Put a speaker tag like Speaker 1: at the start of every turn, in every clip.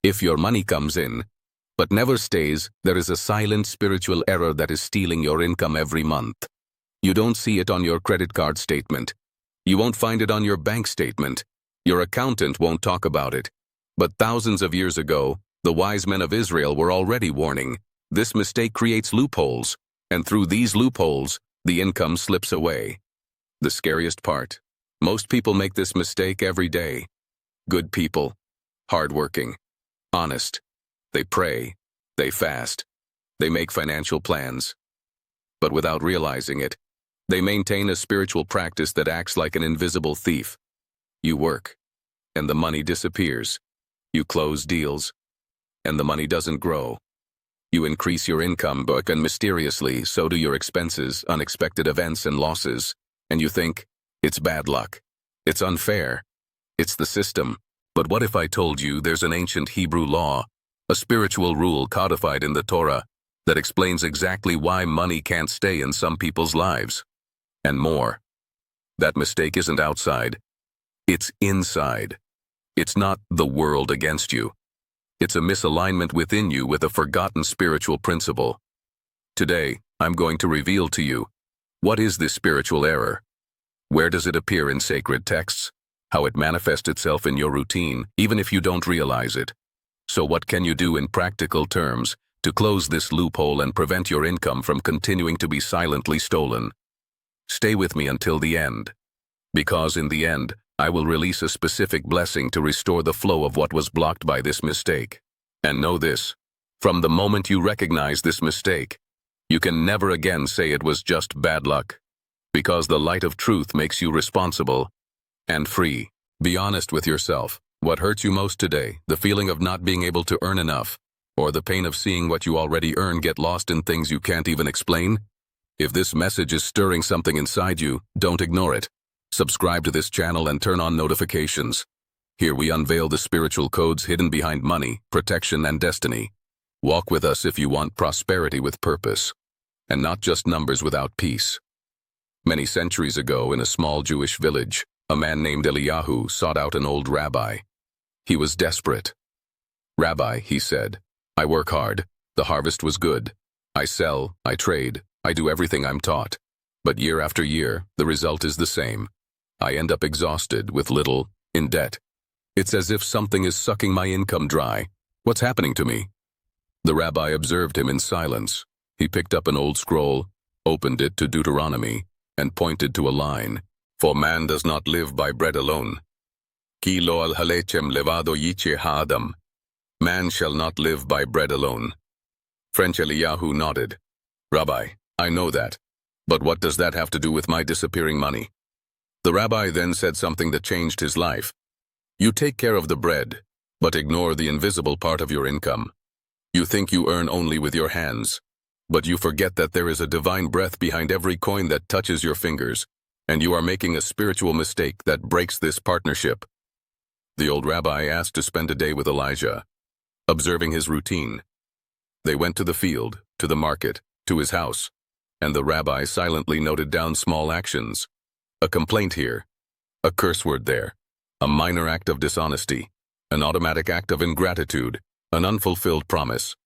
Speaker 1: If your money comes in, but never stays, there is a silent spiritual error that is stealing your income every month. You don't see it on your credit card statement. You won't find it on your bank statement. Your accountant won't talk about it. But thousands of years ago, the wise men of Israel were already warning, this mistake creates loopholes, and through these loopholes, the income slips away. The scariest part, most people make this mistake every day. Good people, hardworking, honest. They pray, they fast, they make financial plans. But without realizing it, they maintain a spiritual practice that acts like an invisible thief. You work, and the money disappears. You close deals, and the money doesn't grow. You increase your income, but mysteriously, so do your expenses, unexpected events and losses. And you think, it's bad luck. It's unfair. It's the system. But what if I told you there's an ancient Hebrew law, a spiritual rule codified in the Torah, that explains exactly why money can't stay in some people's lives? And more. That mistake isn't outside. It's inside. It's not the world against you. It's a misalignment within you with a forgotten spiritual principle. Today, I'm going to reveal to you, what is this spiritual error? Where does it appear in sacred texts? How it manifests itself in your routine, even if you don't realize it. So what can you do in practical terms to close this loophole and prevent your income from continuing to be silently stolen? Stay with me until the end. Because in the end, I will release a specific blessing to restore the flow of what was blocked by this mistake. And know this, from the moment you recognize this mistake, you can never again say it was just bad luck. Because the light of truth makes you responsible and free. Be honest with yourself. What hurts you most today, the feeling of not being able to earn enough, or the pain of seeing what you already earn get lost in things you can't even explain? If this message is stirring something inside you, don't ignore it. Subscribe to this channel and turn on notifications. Here we unveil the spiritual codes hidden behind money, protection, and destiny. Walk with us if you want prosperity with purpose, and not just numbers without peace. Many centuries ago, in a small Jewish village, a man named Eliyahu sought out an old rabbi. He was desperate. "Rabbi," he said, "I work hard. The harvest was good. I sell, I trade, I do everything I'm taught. But year after year, the result is the same. I end up exhausted, with little, in debt. It's as if something is sucking my income dry. What's happening to me?" The rabbi observed him in silence. He picked up an old scroll, opened it to Deuteronomy, and pointed to a line. "For man does not live by bread alone. Ki lo al halechem levado yiche ha'adam. Man shall not live by bread alone." French Eliyahu nodded. "Rabbi, I know that. But what does that have to do with my disappearing money?" The rabbi then said something that changed his life. "You take care of the bread, but ignore the invisible part of your income. You think you earn only with your hands, but you forget that there is a divine breath behind every coin that touches your fingers, and you are making a spiritual mistake that breaks this partnership." The old rabbi asked to spend a day with Elijah, observing his routine. They went to the field, to the market, to his house, and the rabbi silently noted down small actions. A complaint here, a curse word there, a minor act of dishonesty, an automatic act of ingratitude, an unfulfilled promise.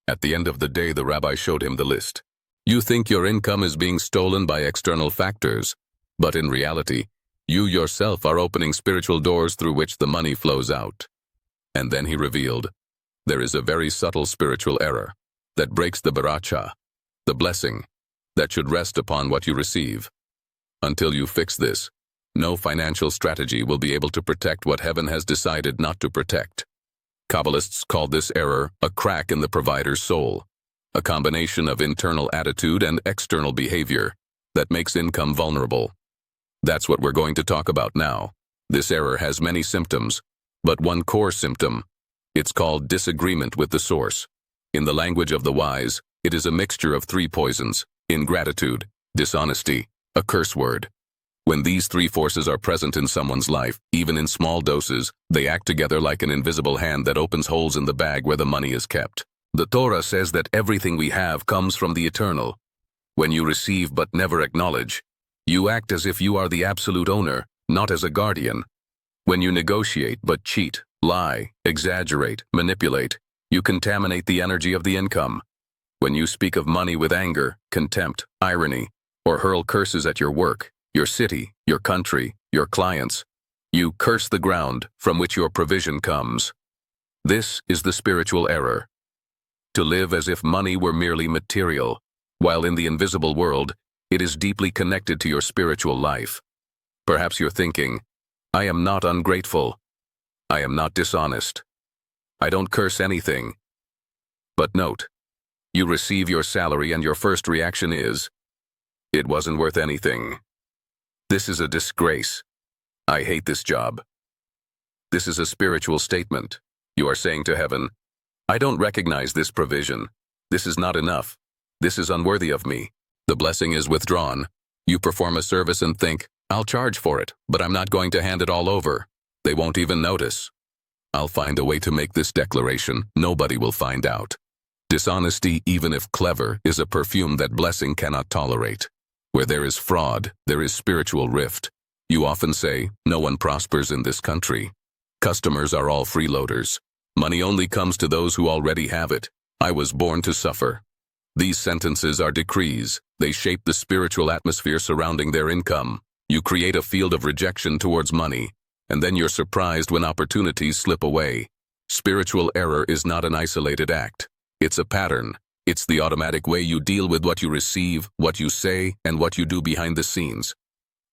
Speaker 1: At the end of the day, the rabbi showed him the list. You think your income is being stolen by external factors, but in reality, you yourself are opening spiritual doors through which the money flows out. And then he revealed, there is a very subtle spiritual error that breaks the baracha, the blessing, that should rest upon what you receive. Until you fix this, no financial strategy will be able to protect what heaven has decided not to protect. Kabbalists call this error a crack in the provider's soul, a combination of internal attitude and external behavior that makes income vulnerable. That's what we're going to talk about now. This error has many symptoms, but one core symptom. It's called disagreement with the source. In the language of the wise, it is a mixture of three poisons: ingratitude, dishonesty, a curse word. When these three forces are present in someone's life, even in small doses, they act together like an invisible hand that opens holes in the bag where the money is kept. The Torah says that everything we have comes from the eternal. When you receive but never acknowledge, you act as if you are the absolute owner, not as a guardian. When you negotiate but cheat, lie, exaggerate, manipulate, you contaminate the energy of the income. When you speak of money with anger, contempt, irony, or hurl curses at your work, your city, your country, your clients, you curse the ground from which your provision comes. This is the spiritual error. To live as if money were merely material, while in the invisible world, it is deeply connected to your spiritual life. Perhaps you're thinking, I am not ungrateful. I am not dishonest. I don't curse anything. But note, you receive your salary and your first reaction is, it wasn't worth anything. This is a disgrace. I hate this job. This is a spiritual statement. You are saying to heaven, I don't recognize this provision. This is not enough. This is unworthy of me. The blessing is withdrawn. You perform a service and think, I'll charge for it, but I'm not going to hand it all over. They won't even notice. I'll find a way to make this declaration. Nobody will find out. Dishonesty, even if clever, is a perfume that blessing cannot tolerate. Where there is fraud, there is spiritual rift. You often say, no one prospers in this country. Customers are all freeloaders. Money only comes to those who already have it. I was born to suffer. These sentences are decrees. They shape the spiritual atmosphere surrounding their income. You create a field of rejection towards money, and then you're surprised when opportunities slip away. Spiritual error is not an isolated act. It's a pattern. It's the automatic way you deal with what you receive, what you say, and what you do behind the scenes.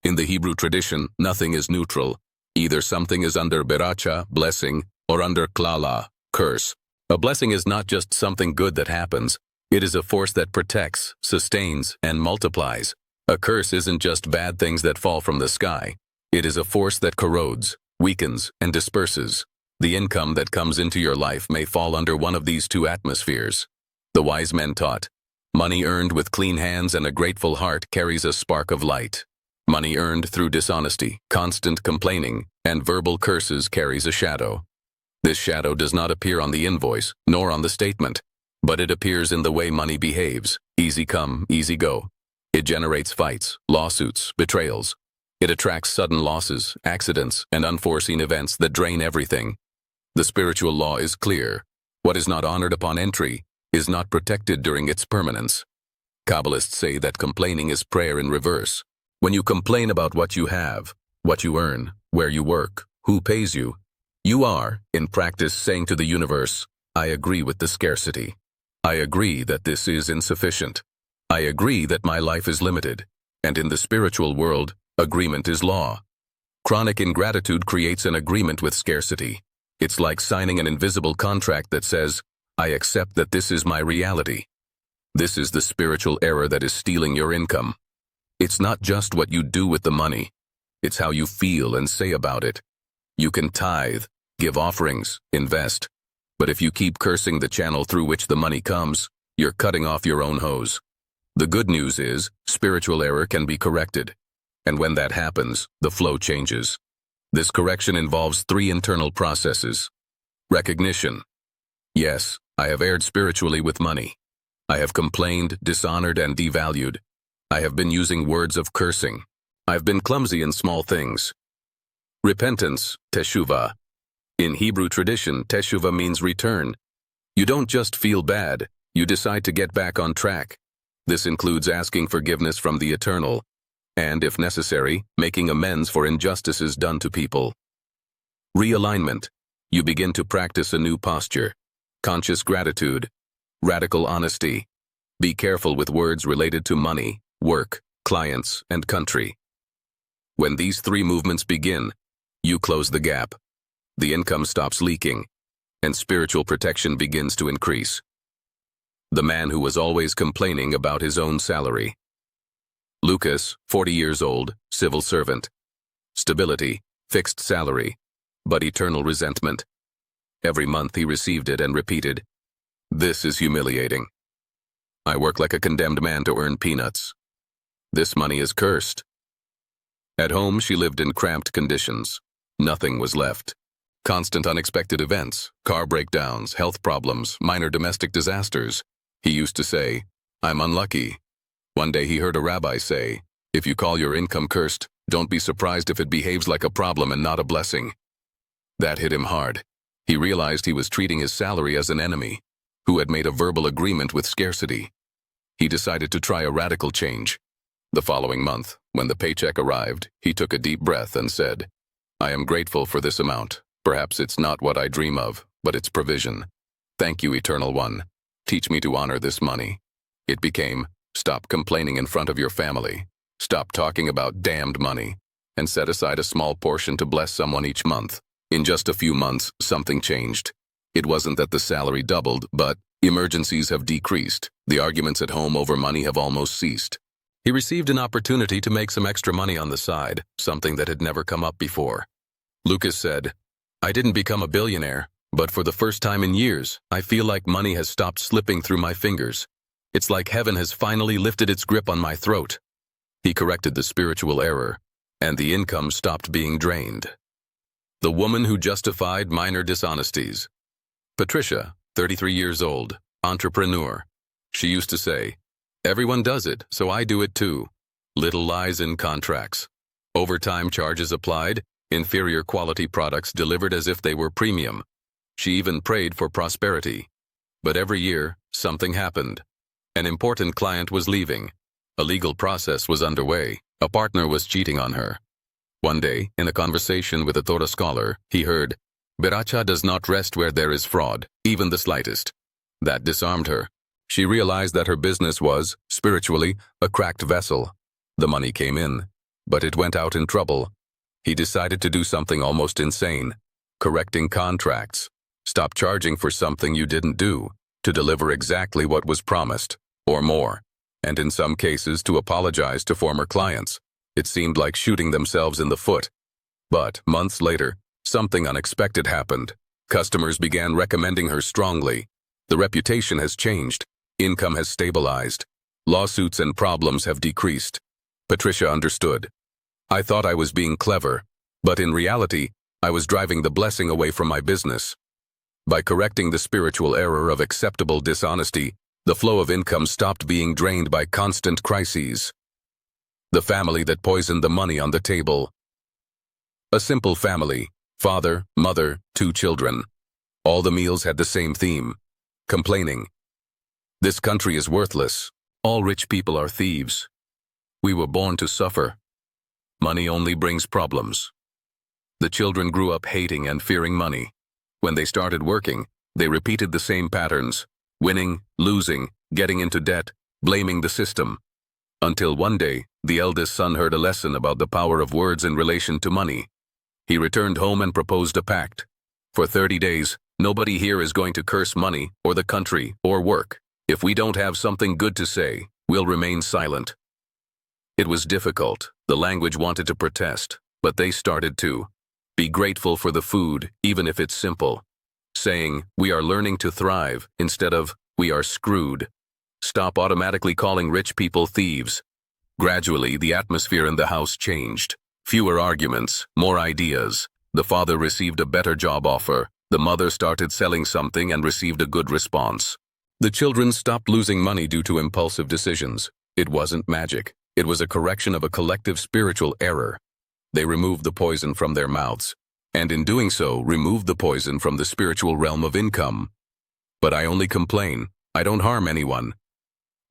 Speaker 1: In the Hebrew tradition, nothing is neutral. Either something is under beracha, blessing, or under klala, curse. A blessing is not just something good that happens. It is a force that protects, sustains, and multiplies. A curse isn't just bad things that fall from the sky. It is a force that corrodes, weakens, and disperses. The income that comes into your life may fall under one of these two atmospheres. The wise men taught, money earned with clean hands and a grateful heart carries a spark of light. Money earned through dishonesty, constant complaining, and verbal curses carries a shadow. This shadow does not appear on the invoice, nor on the statement, but it appears in the way money behaves. Easy come, easy go. It generates fights, lawsuits, betrayals. It attracts sudden losses, accidents, and unforeseen events that drain everything. The spiritual law is clear. What is not honored upon entry is not protected during its permanence. Kabbalists say that complaining is prayer in reverse. When you complain about what you have, what you earn, where you work, who pays you, you are, in practice, saying to the universe, I agree with the scarcity. I agree that this is insufficient. I agree that my life is limited. And in the spiritual world, agreement is law. Chronic ingratitude creates an agreement with scarcity. It's like signing an invisible contract that says, I accept that this is my reality. This is the spiritual error that is stealing your income. It's not just what you do with the money. It's how you feel and say about it. You can tithe, give offerings, invest. But if you keep cursing the channel through which the money comes, you're cutting off your own hose. The good news is, spiritual error can be corrected. And when that happens, the flow changes. This correction involves 3 internal processes. Recognition. Yes, I have erred spiritually with money. I have complained, dishonored, and devalued. I have been using words of cursing. I've been clumsy in small things. Repentance, teshuvah. In Hebrew tradition, teshuvah means return. You don't just feel bad, you decide to get back on track. This includes asking forgiveness from the Eternal, and, if necessary, making amends for injustices done to people. Realignment. You begin to practice a new posture. Conscious gratitude. Radical honesty. Be careful with words related to money, work, clients, and country. When these 3 movements begin, you close the gap. The income stops leaking, and spiritual protection begins to increase. The man who was always complaining about his own salary. Lucas, 40 years old, civil servant. Stability, fixed salary, but eternal resentment. Every month he received it and repeated, "This is humiliating. I work like a condemned man to earn peanuts. This money is cursed." At home, she lived in cramped conditions. Nothing was left. Constant unexpected events, car breakdowns, health problems, minor domestic disasters. He used to say, "I'm unlucky." One day he heard a rabbi say, "If you call your income cursed, don't be surprised if it behaves like a problem and not a blessing." That hit him hard. He realized he was treating his salary as an enemy, who had made a verbal agreement with scarcity. He decided to try a radical change. The following month, when the paycheck arrived, he took a deep breath and said, "I am grateful for this amount. Perhaps it's not what I dream of, but it's provision. Thank you, Eternal One. Teach me to honor this money." It became, "Stop complaining in front of your family. Stop talking about damned money, and set aside a small portion to bless someone each month." In just a few months, something changed. It wasn't that the salary doubled, but emergencies have decreased. The arguments at home over money have almost ceased. He received an opportunity to make some extra money on the side, something that had never come up before. Lucas said, "I didn't become a billionaire, but for the first time in years, I feel like money has stopped slipping through my fingers. It's like heaven has finally lifted its grip on my throat." He corrected the spiritual error, and the income stopped being drained. The woman who justified minor dishonesties. Patricia, 33 years old, entrepreneur. She used to say, "Everyone does it, so I do it too." Little lies in contracts. Overtime charges applied, inferior quality products delivered as if they were premium. She even prayed for prosperity. But every year, something happened. An important client was leaving. A legal process was underway. A partner was cheating on her. One day, in a conversation with a Torah scholar, he heard, "Beracha does not rest where there is fraud, even the slightest." That disarmed her. She realized that her business was, spiritually, a cracked vessel. The money came in, but it went out in trouble. He decided to do something almost insane. Correcting contracts. Stop charging for something you didn't do, to deliver exactly what was promised, or more. And in some cases to apologize to former clients. It seemed like shooting themselves in the foot. But, months later, something unexpected happened. Customers began recommending her strongly. The reputation has changed. Income has stabilized. Lawsuits and problems have decreased. Patricia understood. "I thought I was being clever, but in reality, I was driving the blessing away from my business." By correcting the spiritual error of acceptable dishonesty, the flow of income stopped being drained by constant crises. The family that poisoned the money on the table. A simple family. Father, mother, 2 children. All the meals had the same theme. Complaining. "This country is worthless. All rich people are thieves. We were born to suffer. Money only brings problems." The children grew up hating and fearing money. When they started working, they repeated the same patterns. Winning, losing, getting into debt, blaming the system. Until one day, the eldest son heard a lesson about the power of words in relation to money. He returned home and proposed a pact. "For 30 days, nobody here is going to curse money, or the country, or work. If we don't have something good to say, we'll remain silent." It was difficult. The language wanted to protest, but they started to. Be grateful for the food, even if it's simple. Saying, "We are learning to thrive," instead of, "We are screwed." Stop automatically calling rich people thieves. Gradually, the atmosphere in the house changed. Fewer arguments, more ideas. The father received a better job offer. The mother started selling something and received a good response. The children stopped losing money due to impulsive decisions. It wasn't magic. It was a correction of a collective spiritual error. They removed the poison from their mouths, and in doing so, removed the poison from the spiritual realm of income. "But I only complain. I don't harm anyone."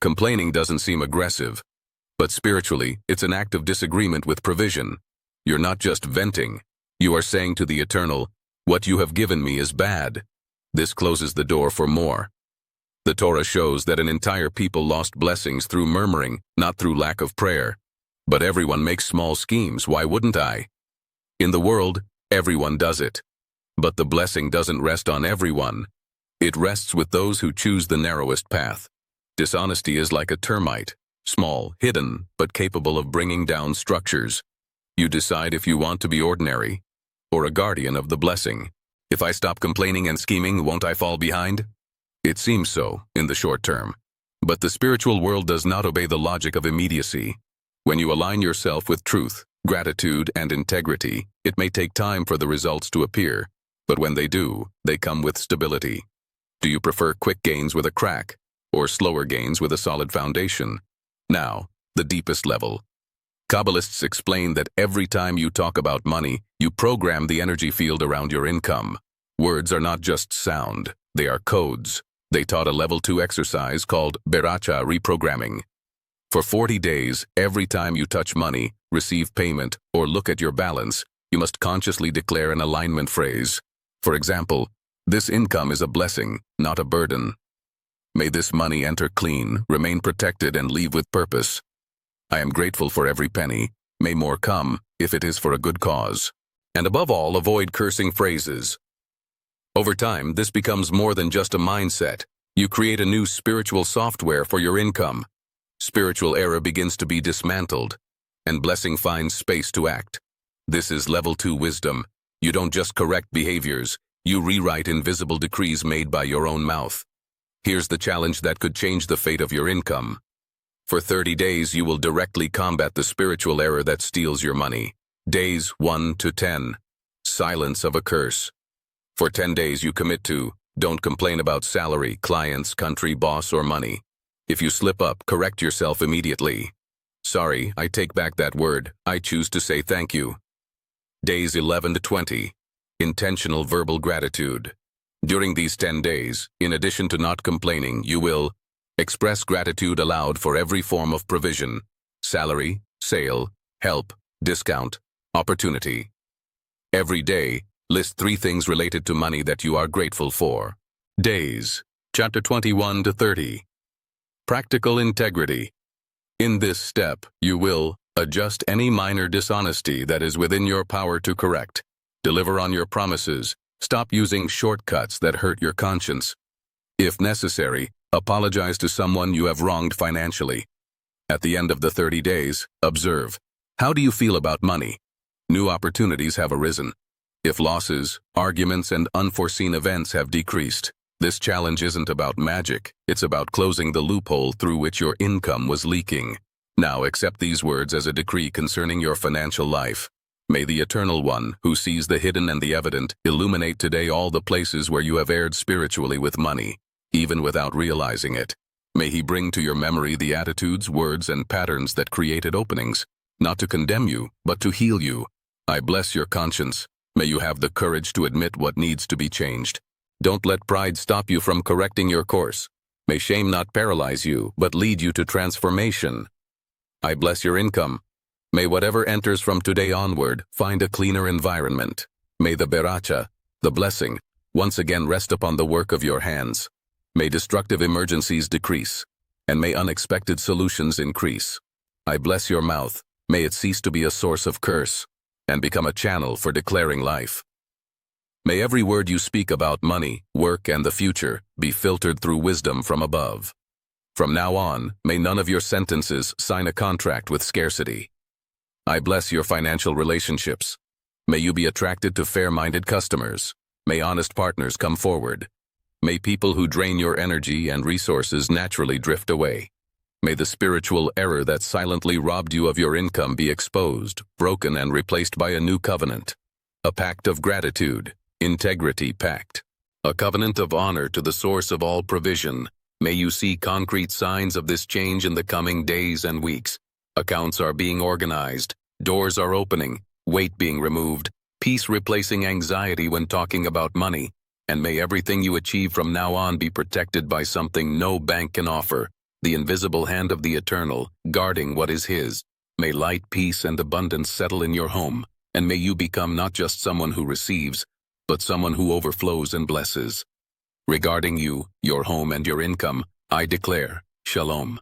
Speaker 1: Complaining doesn't seem aggressive, but spiritually, it's an act of disagreement with provision. You're not just venting. You are saying to the Eternal, "What you have given me is bad." This closes the door for more. The Torah shows that an entire people lost blessings through murmuring, not through lack of prayer. But everyone makes small schemes, why wouldn't I? In the world, everyone does it. But the blessing doesn't rest on everyone. It rests with those who choose the narrowest path. Dishonesty is like a termite, small, hidden, but capable of bringing down structures. You decide if you want to be ordinary, or a guardian of the blessing. If I stop complaining and scheming, won't I fall behind? It seems so, in the short term. But the spiritual world does not obey the logic of immediacy. When you align yourself with truth, gratitude, and integrity, it may take time for the results to appear, but when they do, they come with stability. Do you prefer quick gains with a crack, or slower gains with a solid foundation? Now, the deepest level. Kabbalists explain that every time you talk about money, you program the energy field around your income. Words are not just sound, they are codes. They taught a level 2 exercise called Beracha reprogramming. For 40 days, every time you touch money, receive payment, or look at your balance, you must consciously declare an alignment phrase. For example, this income is a blessing, not a burden. May this money enter clean, remain protected, and leave with purpose. I am grateful for every penny. May more come, if it is for a good cause. And above all, avoid cursing phrases. Over time, this becomes more than just a mindset. You create a new spiritual software for your income. Spiritual error begins to be dismantled, and blessing finds space to act. This is level 2 wisdom. You don't just correct behaviors, you rewrite invisible decrees made by your own mouth. Here's the challenge that could change the fate of your income. For 30 days, you will directly combat the spiritual error that steals your money. Days 1 to 10. Silence of a curse. For 10 days, you commit to, don't complain about salary, clients, country, boss, or money. If you slip up, correct yourself immediately. Sorry, I take back that word. I choose to say thank you. Days 11 to 20. Intentional verbal gratitude. During these 10 days, in addition to not complaining, you will express gratitude aloud for every form of provision: salary, sale, help, discount, opportunity. Every day, list 3 things related to money that you are grateful for. Days, chapter 21 to 30. Practical integrity. In this step, you will adjust any minor dishonesty that is within your power to correct. Deliver on your promises. Stop using shortcuts that hurt your conscience. If necessary, apologize to someone you have wronged financially. At the end of the 30 days, observe. How do you feel about money? New opportunities have arisen. If losses, arguments, and unforeseen events have decreased, this challenge isn't about magic, it's about closing the loophole through which your income was leaking. Now accept these words as a decree concerning your financial life. May the Eternal One, who sees the hidden and the evident, illuminate today all the places where you have erred spiritually with money, even without realizing it. May He bring to your memory the attitudes, words, and patterns that created openings, not to condemn you, but to heal you. I bless your conscience. May you have the courage to admit what needs to be changed. Don't let pride stop you from correcting your course. May shame not paralyze you, but lead you to transformation. I bless your income. May whatever enters from today onward find a cleaner environment. May the beracha, the blessing, once again rest upon the work of your hands. May destructive emergencies decrease, and may unexpected solutions increase. I bless your mouth. May it cease to be a source of curse, and become a channel for declaring life. May every word you speak about money, work, and the future be filtered through wisdom from above. From now on, may none of your sentences sign a contract with scarcity. I bless your financial relationships. May you be attracted to fair-minded customers. May honest partners come forward. May people who drain your energy and resources naturally drift away. May the spiritual error that silently robbed you of your income be exposed, broken, and replaced by a new covenant. A pact of gratitude. Integrity pact. A covenant of honor to the source of all provision. May you see concrete signs of this change in the coming days and weeks. Accounts are being organized. Doors are opening. Weight being removed. Peace replacing anxiety when talking about money. And may everything you achieve from now on be protected by something no bank can offer. The invisible hand of the Eternal, guarding what is His. May light, peace, and abundance settle in your home. And may you become not just someone who receives, but someone who overflows and blesses. Regarding you, your home, and your income, I declare, Shalom.